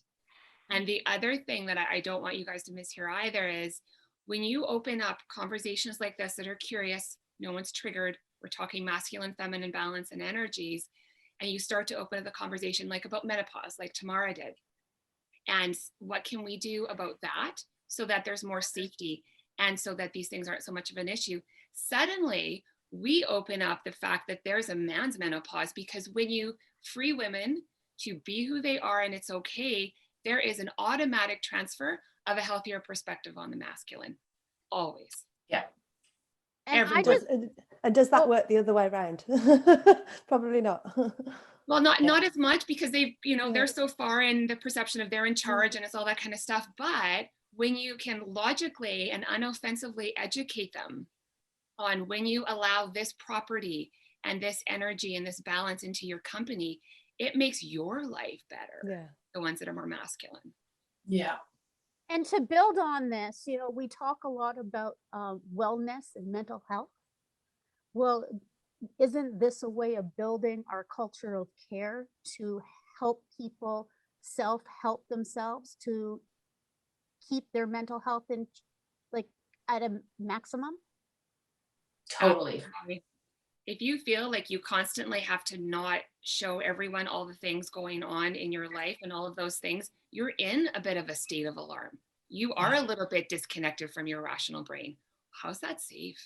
And the other thing that I don't want you guys to miss here either is when you open up conversations like this that are curious, no one's triggered, we're talking masculine, feminine balance and energies, and you start to open up the conversation like about menopause, like Tamara did. And what can we do about that so that there's more safety and so that these things aren't so much of an issue? Suddenly, we open up the fact that there's a man's menopause, because when you free women to be who they are and it's okay, there is an automatic transfer of a healthier perspective on the masculine, always. Yeah. And does that work the other way around? Probably not. Well, not as much, because they're so far in the perception of they're in charge and it's all that kind of stuff. But when you can logically and unoffensively educate them on when you allow this property and this energy and this balance into your company, it makes your life better. Yeah. The ones that are more masculine. Yeah. And to build on this, you know, we talk a lot about wellness and mental health. Well, isn't this a way of building our culture of care to help people self-help themselves to keep their mental health in, like, at a maximum? Totally. If you feel like you constantly have to not show everyone all the things going on in your life and all of those things, you're in a bit of a state of alarm. You are a little bit disconnected from your rational brain. How's that safe?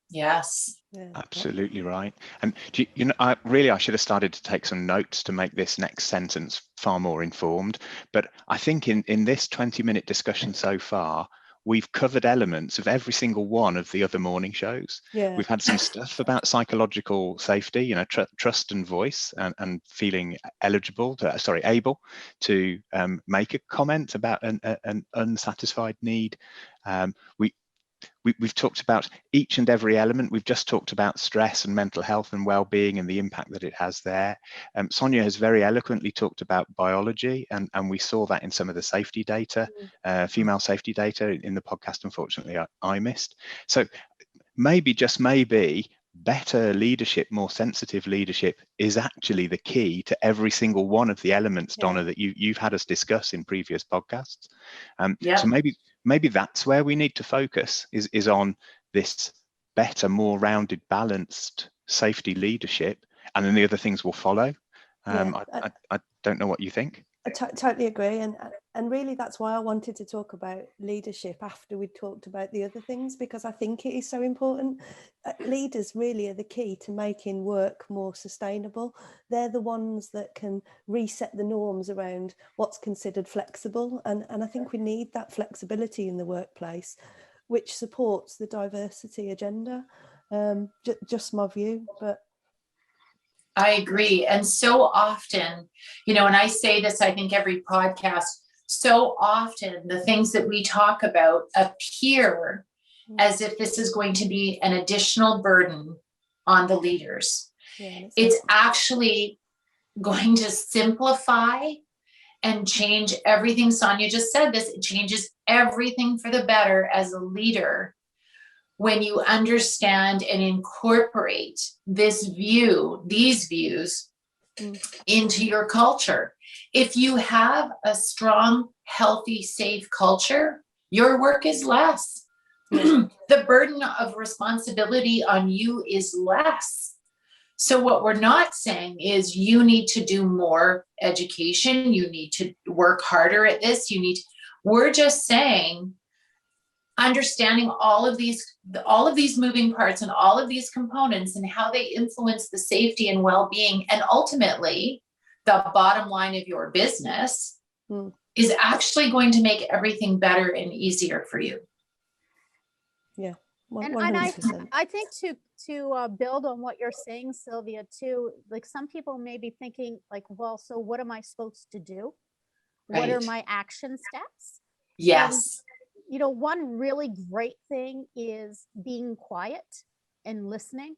Yes. Yeah. Absolutely right. And you know, I should have started to take some notes to make this next sentence far more informed. But I think in this 20-minute discussion so far, we've covered elements of every single one of the other morning shows. Yeah. We've had some stuff about psychological safety, you know, trust and voice, and feeling able to make a comment about an unsatisfied need. We've talked about each and every element. We've just talked about stress and mental health and well-being and the impact that it has there. Sonia has very eloquently talked about biology, and we saw that in some of the safety data, female safety data in the podcast. Unfortunately, I missed. So maybe, just maybe, better leadership, more sensitive leadership is actually the key to every single one of the elements, Donna, that you've had us discuss in previous podcasts. So maybe that's where we need to focus, is on this better, more rounded, balanced safety leadership, and then the other things will follow. I don't know what you think. I totally agree, and really that's why I wanted to talk about leadership after we talked about the other things, because I think it is so important. Leaders really are the key to making work more sustainable. They're the ones that can reset the norms around what's considered flexible, and I think we need that flexibility in the workplace, which supports the diversity agenda. Just my view, but I agree. And so often, you know, and I say this, I think every podcast, so often the things that we talk about appear as if this is going to be an additional burden on the leaders. It's actually going to simplify and change everything. Sonia just said this, it changes everything for the better as a leader when you understand and incorporate these views into your culture. If you have a strong, healthy, safe culture, your work is less. The burden of responsibility on you is less. So what we're not saying is you need to do more education, you need to work harder at this, we're just saying, understanding all of these moving parts and all of these components and how they influence the safety and well-being, and ultimately the bottom line of your business is actually going to make everything better and easier for you. Yeah. And I think to build on what you're saying, Sylvia, too, like some people may be thinking like, well, so what am I supposed to do? What are my action steps? Yes. You know, one really great thing is being quiet and listening.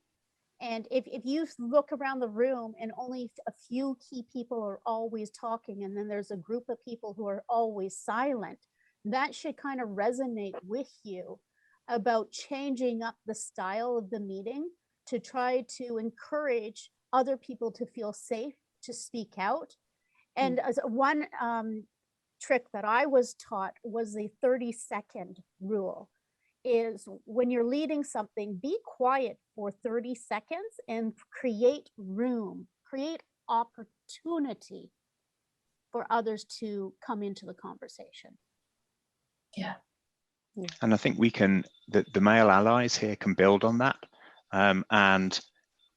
And if you look around the room and only a few key people are always talking, and then there's a group of people who are always silent, that should kind of resonate with you about changing up the style of the meeting to try to encourage other people to feel safe to speak out. And as one trick that I was taught was the 30-second rule. Is when you're leading something, be quiet for 30 seconds and create room, create opportunity for others to come into the conversation. Yeah. And I think we can, the male allies here can build on that. And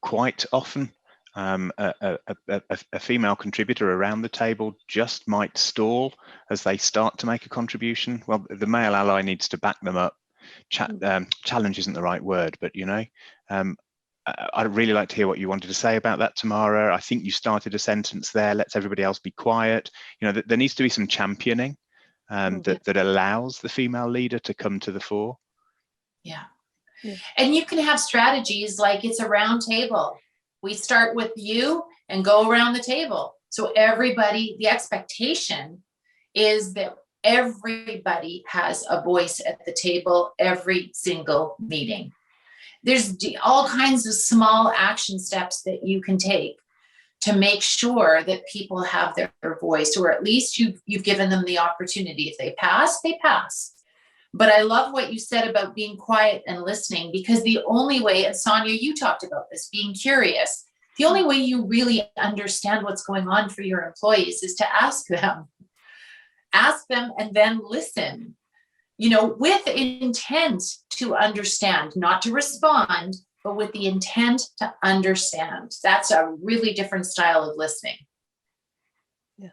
quite often, a female contributor around the table just might stall as they start to make a contribution. Well, the male ally needs to back them up. Challenge isn't the right word, but you know, I'd really like to hear what you wanted to say about that, Tamara. I think you started a sentence there. Let's everybody else be quiet. You know, there needs to be some championing that allows the female leader to come to the fore. Yeah. Yeah. And you can have strategies like it's a round table. We start with you and go around the table. So everybody, the expectation is that everybody has a voice at the table every single meeting. There's all kinds of small action steps that you can take to make sure that people have their voice, or at least you've given them the opportunity. If they pass, they pass. But I love what you said about being quiet and listening, because the only way, and Sonia, you talked about this, being curious, the only way you really understand what's going on for your employees is to ask them and then listen, with intent to understand, not to respond, but with the intent to understand. That's a really different style of listening. Yeah.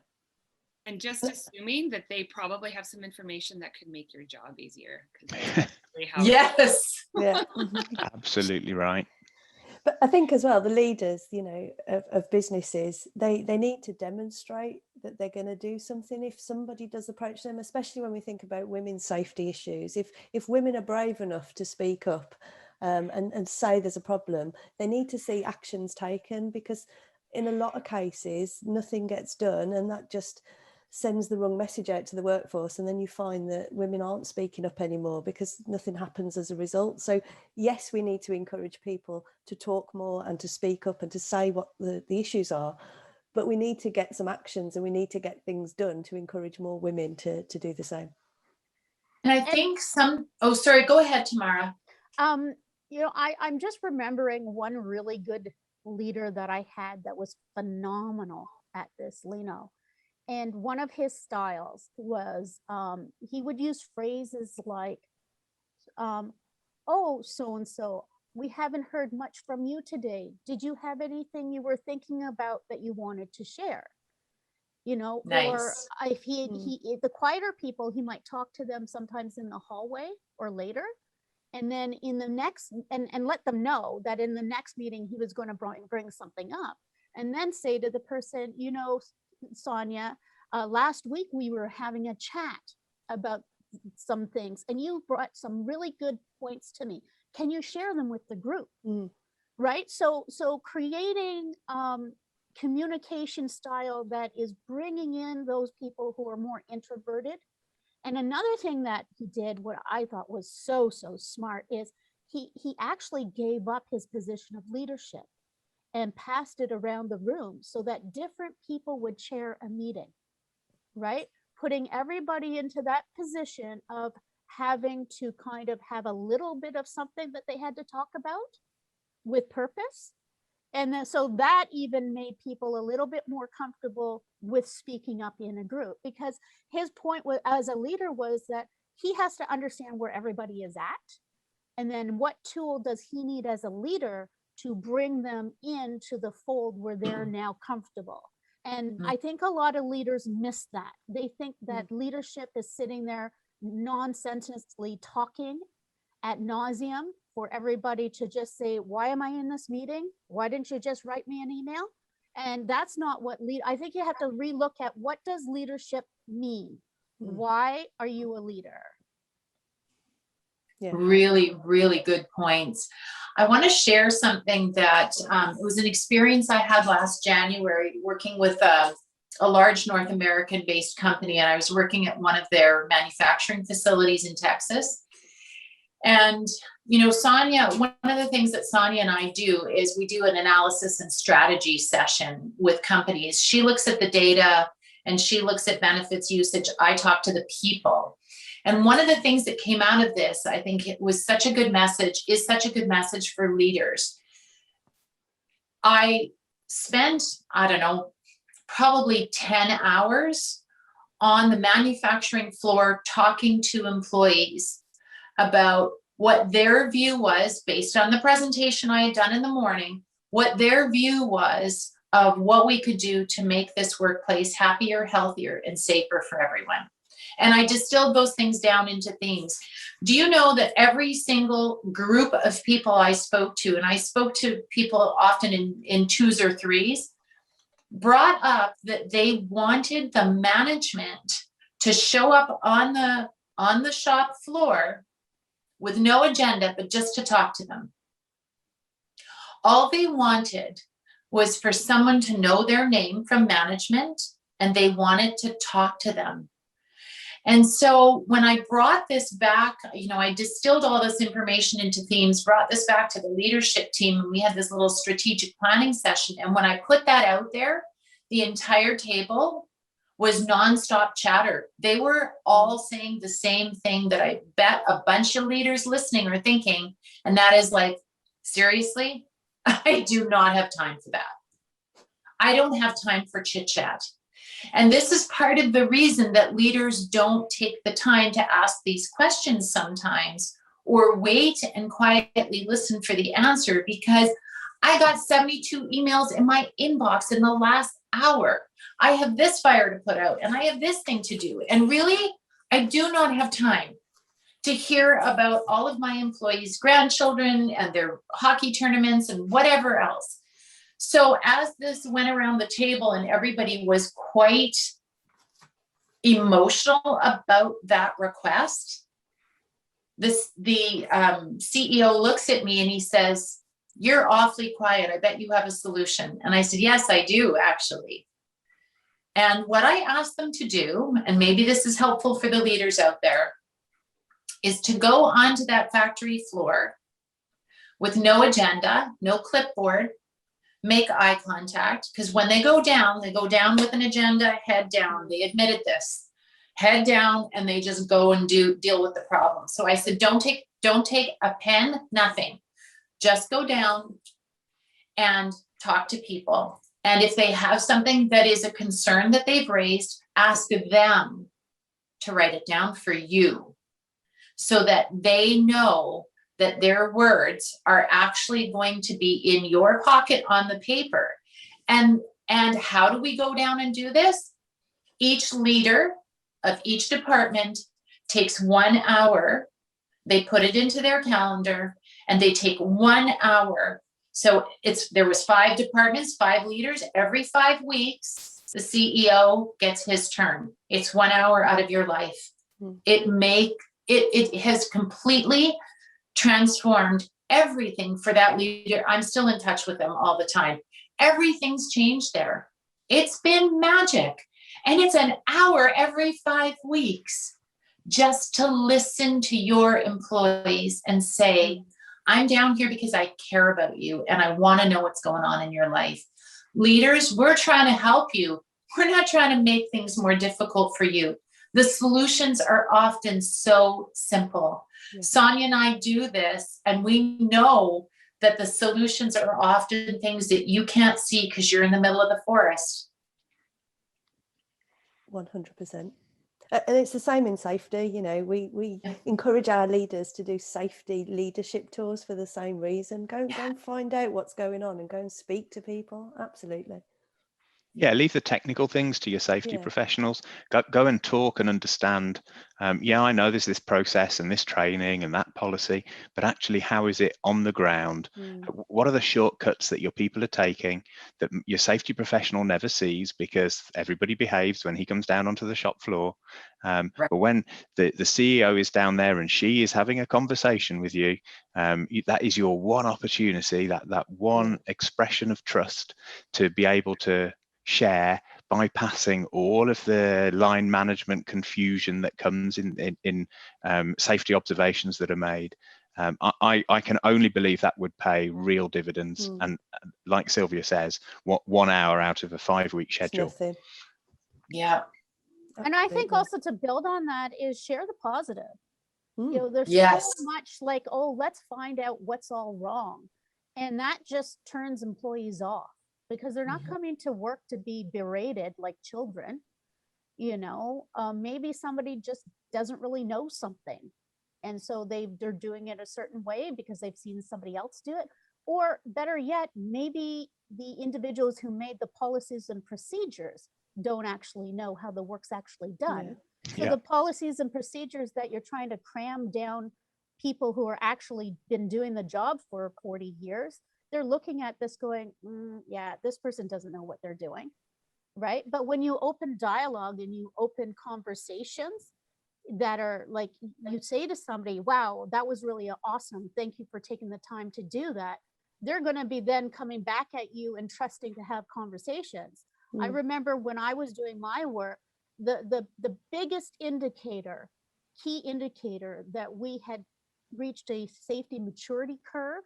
And just assuming that they probably have some information that could make your job easier. Really how Yes. Yeah. Absolutely right. But I think as well, the leaders, of businesses, they need to demonstrate that they're going to do something if somebody does approach them, especially when we think about women's safety issues. If women are brave enough to speak up and say there's a problem, they need to see actions taken, because in a lot of cases, nothing gets done, and that just sends the wrong message out to the workforce, and then you find that women aren't speaking up anymore because nothing happens as a result. So yes, we need to encourage people to talk more and to speak up and to say what the issues are, but we need to get some actions and we need to get things done to encourage more women to do the same. And I think go ahead, Tamara. I'm just remembering one really good leader that I had that was phenomenal at this, Lino. And one of his styles was he would use phrases like, oh, so-and-so, we haven't heard much from you today. Did you have anything you were thinking about that you wanted to share? Nice. Or if if the quieter people, he might talk to them sometimes in the hallway or later. And then in the next, and let them know that in the next meeting, he was going to bring something up. And then say to the person, Sonia, last week we were having a chat about some things and you brought some really good points to me. Can you share them with the group? Right? So creating communication style that is bringing in those people who are more introverted. And another thing that he did, what I thought was so smart, is he actually gave up his position of leadership and passed it around the room so that different people would chair a meeting, right? Putting everybody into that position of having to kind of have a little bit of something that they had to talk about with purpose. And then, so that even made people a little bit more comfortable with speaking up in a group, because his point as a leader was that he has to understand where everybody is at. And then what tool does he need as a leader to bring them into the fold where they're now comfortable. And I think a lot of leaders miss that. They think that leadership is sitting there nonsensically talking ad nauseum for everybody to just say, why am I in this meeting? Why didn't you just write me an email? And that's not what I think you have to relook at, what does leadership mean? Why are you a leader? Yeah. Really, really good points. I want to share something that it was an experience I had last January working with a large North American based company. And I was working at one of their manufacturing facilities in Texas. And, Sonia, one of the things that Sonia and I do is we do an analysis and strategy session with companies. She looks at the data and she looks at benefits usage. I talk to the people. And one of the things that came out of this, I think it was such a good message, is such a good message for leaders. I spent, probably 10 hours on the manufacturing floor talking to employees about what their view was based on the presentation I had done in the morning, what their view was of what we could do to make this workplace happier, healthier, and safer for everyone. And I distilled those things down into themes. Do you know that every single group of people I spoke to, and I spoke to people often in twos or threes, brought up that they wanted the management to show up on the shop floor with no agenda, but just to talk to them. All they wanted was for someone to know their name from management, and they wanted to talk to them. And so when I brought this back, I distilled all this information into themes, brought this back to the leadership team, and we had this little strategic planning session. And when I put that out there, the entire table was nonstop chatter. They were all saying the same thing that I bet a bunch of leaders listening are thinking, and that is like, seriously, I do not have time for that. I don't have time for chit chat. And this is part of the reason that leaders don't take the time to ask these questions sometimes, or wait and quietly listen for the answer, because I got 72 emails in my inbox in the last hour. I have this fire to put out, and I have this thing to do. And really, I do not have time to hear about all of my employees' grandchildren and their hockey tournaments and whatever else. So as this went around the table and everybody was quite emotional about that request, the CEO looks at me and he says, "You're awfully quiet. I bet you have a solution." And I said, "Yes, I do, actually." And what I asked them to do, and maybe this is helpful for the leaders out there, is to go onto that factory floor with no agenda, no clipboard, make eye contact, because when they go down with an agenda, head down. They admitted this, head down, and they just go and deal with the problem. So I said, don't take a pen, nothing. Just go down and talk to people. And if they have something that is a concern that they've raised, ask them to write it down for you, so that they know that their words are actually going to be in your pocket on the paper. And how do we go down and do this? Each leader of each department takes 1 hour. They put it into their calendar, and they take 1 hour. So there was 5 departments, 5 leaders. Every 5 weeks, the CEO gets his turn. It's 1 hour out of your life. It has completely transformed everything for that leader. I'm still in touch with them all the time. Everything's changed there. It's been magic. And it's an hour every 5 weeks just to listen to your employees and say, I'm down here because I care about you and I want to know what's going on in your life. Leaders, we're trying to help you. We're not trying to make things more difficult for you. The solutions are often so simple. Yeah. Sonia and I do this, and we know that the solutions are often things that you can't see because you're in the middle of the forest. 100%. And it's the same in safety. We encourage our leaders to do safety leadership tours for the same reason. Go and find out what's going on and go and speak to people. Absolutely. Yeah, leave the technical things to your safety professionals. Go and talk and understand. I know there's this process and this training and that policy, but actually, how is it on the ground? What are the shortcuts that your people are taking that your safety professional never sees, because everybody behaves when he comes down onto the shop floor. Right. But when the CEO is down there and she is having a conversation with you, that is your one opportunity, that one expression of trust to be able to share, bypassing all of the line management confusion that comes in safety observations that are made. I can only believe that would pay real dividends. And like Sylvia says, 1 hour out of a 5-week schedule. Yeah. And I think also to build on that is share the positive. There's so much like, let's find out what's all wrong. And that just turns employees off, because they're not coming to work to be berated like children. Maybe somebody just doesn't really know something, and so they're doing it a certain way because they've seen somebody else do it. Or better yet, maybe the individuals who made the policies and procedures don't actually know how the work's actually done. So the policies and procedures that you're trying to cram down people who are actually been doing the job for 40 years, they're looking at this going, this person doesn't know what they're doing, right? But when you open dialogue and you open conversations, that are like, you say to somebody, wow, that was really awesome. Thank you for taking the time to do that. They're going to be then coming back at you and trusting to have conversations. I remember when I was doing my work, the biggest indicator, key indicator that we had reached a safety maturity curve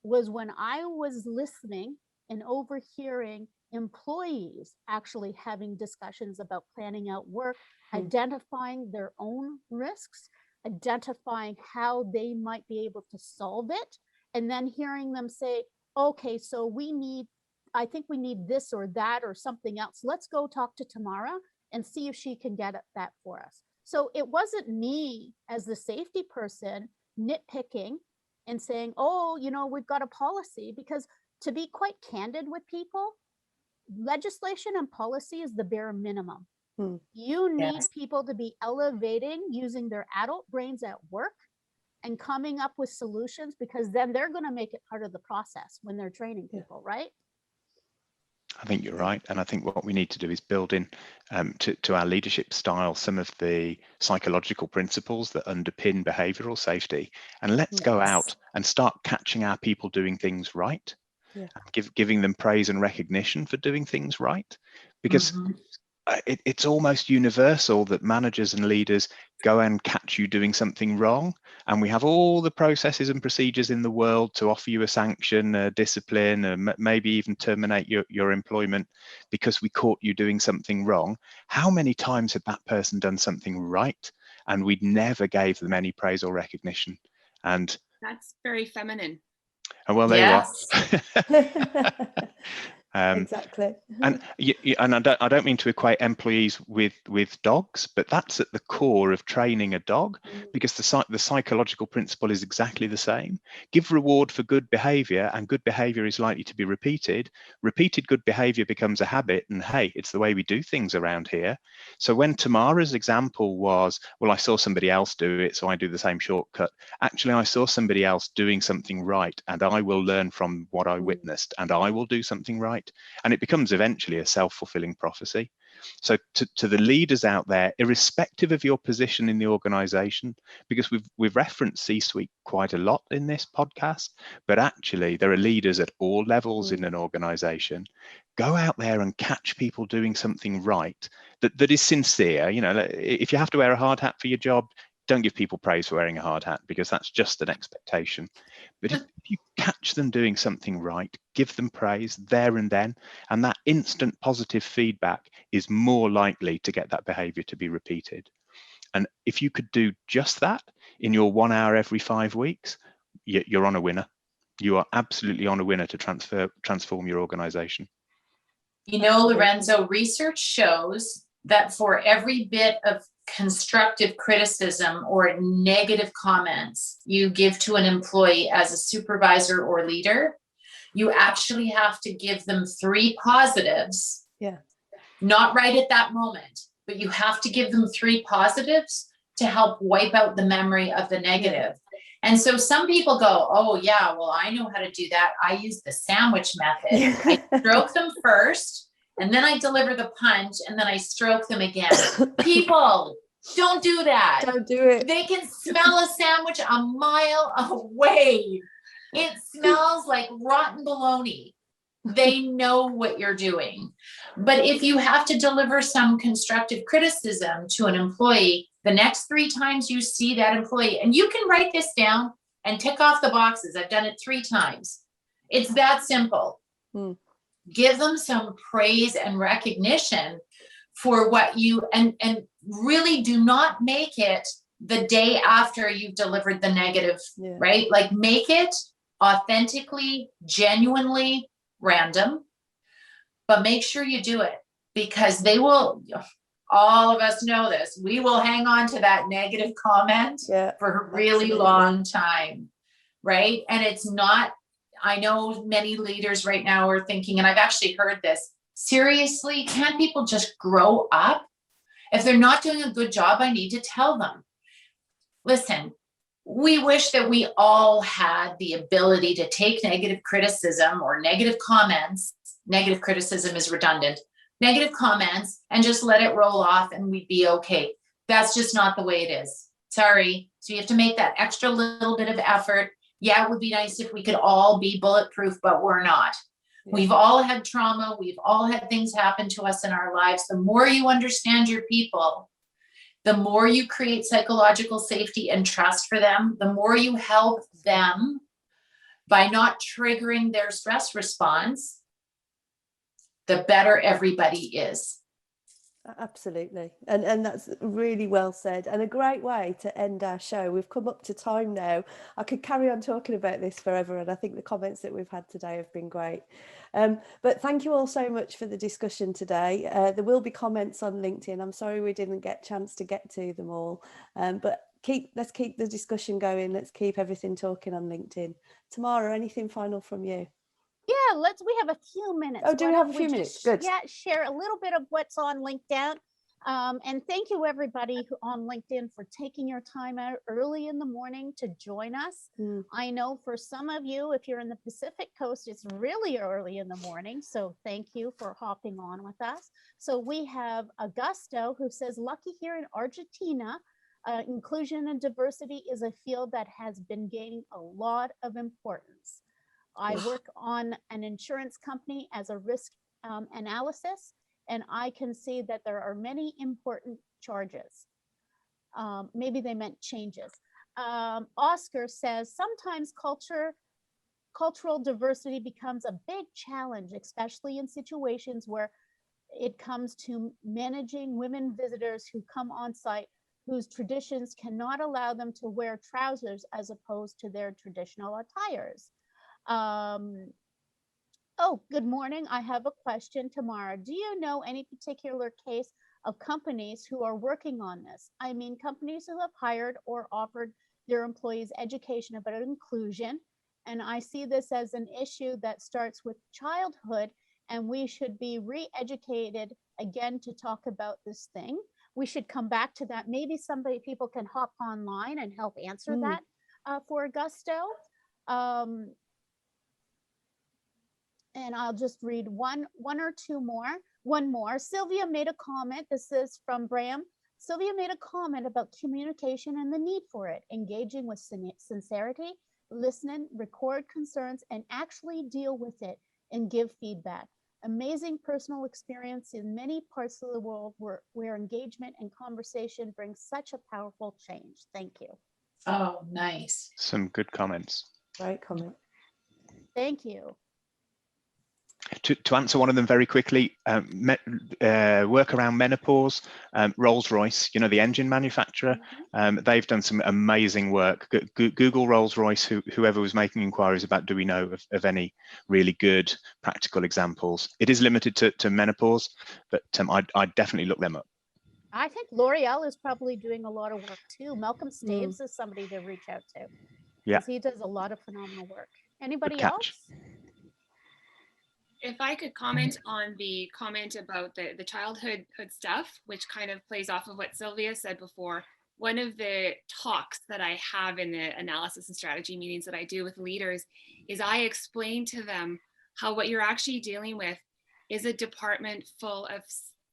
was when I was listening and overhearing employees actually having discussions about planning out work, identifying their own risks, identifying how they might be able to solve it, and then hearing them say, okay, so I think we need this or that or something else. Let's go talk to Tamara and see if she can get that for us. So it wasn't me as the safety person nitpicking and saying, oh, we've got a policy, because to be quite candid with people, legislation and policy is the bare minimum. You need people to be elevating, using their adult brains at work and coming up with solutions, because then they're going to make it part of the process when they're training people, right? I think you're right. And I think what we need to do is build in to our leadership style some of the psychological principles that underpin behavioral safety. And let's go out and start catching our people doing things right. Giving them praise and recognition for doing things right. Because it's almost universal that managers and leaders go and catch you doing something wrong, and we have all the processes and procedures in the world to offer you a sanction, a discipline, maybe even terminate your employment because we caught you doing something wrong. How many times had that person done something right and we never gave them any praise or recognition? And that's very feminine. And well, there you are. Exactly. And I don't mean to equate employees with dogs, but that's at the core of training a dog, because the psychological principle is exactly the same. Give reward for good behavior, and good behavior is likely to be repeated. Repeated good behavior becomes a habit, and hey, it's the way we do things around here. So when Tamara's example was, well, I saw somebody else do it, so I do the same shortcut. Actually, I saw somebody else doing something right, and I will learn from what I witnessed, and I will do something right. And it becomes eventually a self-fulfilling prophecy. So to the leaders out there, irrespective of your position in the organization, because we've referenced C-suite quite a lot in this podcast, but actually there are leaders at all levels in an organization. Go out there and catch people doing something right that is sincere. If you have to wear a hard hat for your job, don't give people praise for wearing a hard hat, because that's just an expectation. But if you catch them doing something right, give them praise there and then, and that instant positive feedback is more likely to get that behavior to be repeated. And if you could do just that in your 1 hour every 5 weeks, you're on a winner. You are absolutely on a winner to transform your organization. Lorenzo, research shows that for every bit of constructive criticism or negative comments you give to an employee as a supervisor or leader, you actually have to give them 3 positives. Not right at that moment, but you have to give them 3 positives to help wipe out the memory of the negative. And so some people go, oh yeah, well, I know how to do that. I use the sandwich method. I stroke them first, and then I deliver the punch, and then I stroke them again. People, don't do that. Don't do it. They can smell a sandwich a mile away. It smells like rotten bologna. They know what you're doing. But if you have to deliver some constructive criticism to an employee, the next 3 times you see that employee, and you can write this down and tick off the boxes. I've done it 3 times. It's that simple. Give them some praise and recognition for what you, and really do not make it the day after you've delivered the negative, right? Like, make it authentically, genuinely random, but make sure you do it, because they will, all of us know this, we will hang on to that negative comment for a really long time, right? And it's not, I know many leaders right now are thinking, and I've actually heard this, seriously, can't people just grow up? If they're not doing a good job, I need to tell them. Listen, we wish that we all had the ability to take negative criticism or negative comments. Negative criticism is redundant. Negative comments, and just let it roll off and we'd be okay. That's just not the way it is. Sorry. So you have to make that extra little bit of effort. Yeah, it would be nice if we could all be bulletproof, but we're not. Yeah. We've all had trauma. We've all had things happen to us in our lives. The more you understand your people, the more you create psychological safety and trust for them, the more you help them by not triggering their stress response, the better everybody is. Absolutely. And that's really well said, and a great way to end our show. We've come up to time now. I could carry on talking about this forever, and I think the comments that we've had today have been great. But thank you all so much for the discussion today. There will be comments on LinkedIn. I'm sorry we didn't get a chance to get to them all, but let's keep the discussion going. Let's keep everything talking on LinkedIn. Tamara, anything final from you? Yeah, we have a few minutes. Oh, do we have a few minutes? Good. Yeah, share a little bit of what's on LinkedIn. And thank you everybody on LinkedIn for taking your time out early in the morning to join us. I know for some of you, if you're in the Pacific Coast, it's really early in the morning. So thank you for hopping on with us. So we have Augusto who says, lucky here in Argentina, inclusion and diversity is a field that has been gaining a lot of importance. I work on an insurance company as a risk analysis, and I can see that there are many important charges. Maybe they meant changes. Oscar says, sometimes cultural diversity becomes a big challenge, especially in situations where it comes to managing women visitors who come on site whose traditions cannot allow them to wear trousers as opposed to their traditional attires. Oh, good morning. I have a question, Tamara. Do you know any particular case of companies who are working on this? I mean, companies who have hired or offered their employees education about inclusion. And I see this as an issue that starts with childhood, and we should be re-educated again to talk about this thing. We should come back to that. Maybe people can hop online and help answer that for Augusto. And I'll just read one or two more. One more. Sylvia made a comment. This is from Bram. Sylvia made a comment about communication and the need for it, engaging with sincerity, listening, record concerns, and actually deal with it and give feedback. Amazing personal experience in many parts of the world where engagement and conversation brings such a powerful change. Thank you. Oh, nice. Some good comments. Great comment. Thank you. To answer one of them very quickly, work around menopause, Rolls-Royce, the engine manufacturer, they've done some amazing work. Google Rolls-Royce, whoever was making inquiries about, do we know of any really good practical examples? It is limited to menopause, but I'd definitely look them up. I think L'Oreal is probably doing a lot of work too. Malcolm Staves is somebody to reach out to. Yeah, he does a lot of phenomenal work. Anybody else? If I could comment on the comment about the childhood stuff, which kind of plays off of what Sylvia said before, one of the talks that I have in the analysis and strategy meetings that I do with leaders is I explain to them how what you're actually dealing with is a department full of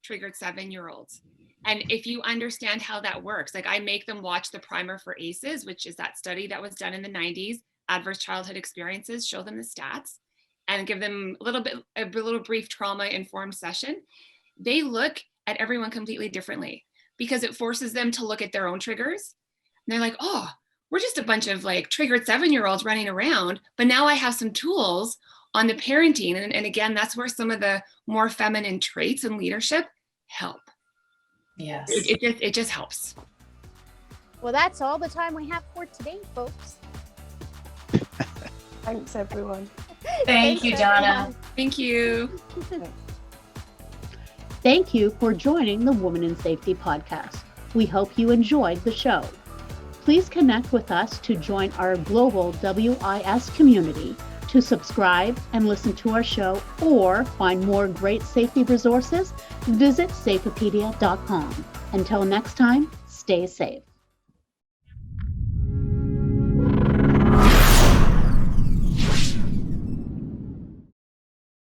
triggered 7-year-olds. And if you understand how that works, like I make them watch the primer for ACEs, which is that study that was done in the 90s, adverse childhood experiences, show them the stats, and give them a little brief trauma-informed session. They look at everyone completely differently because it forces them to look at their own triggers. And they're like, oh, we're just a bunch of like triggered 7-year-olds running around, but now I have some tools on the parenting. And again, that's where some of the more feminine traits in leadership help. Yes. It just helps. Well, that's all the time we have for today, folks. Thanks, everyone. Thank you, Donna. Everyone. Thank you. Thank you for joining the Woman in Safety podcast. We hope you enjoyed the show. Please connect with us to join our global WIS community, to subscribe and listen to our show, or find more great safety resources. Visit safepedia.com. Until next time, stay safe.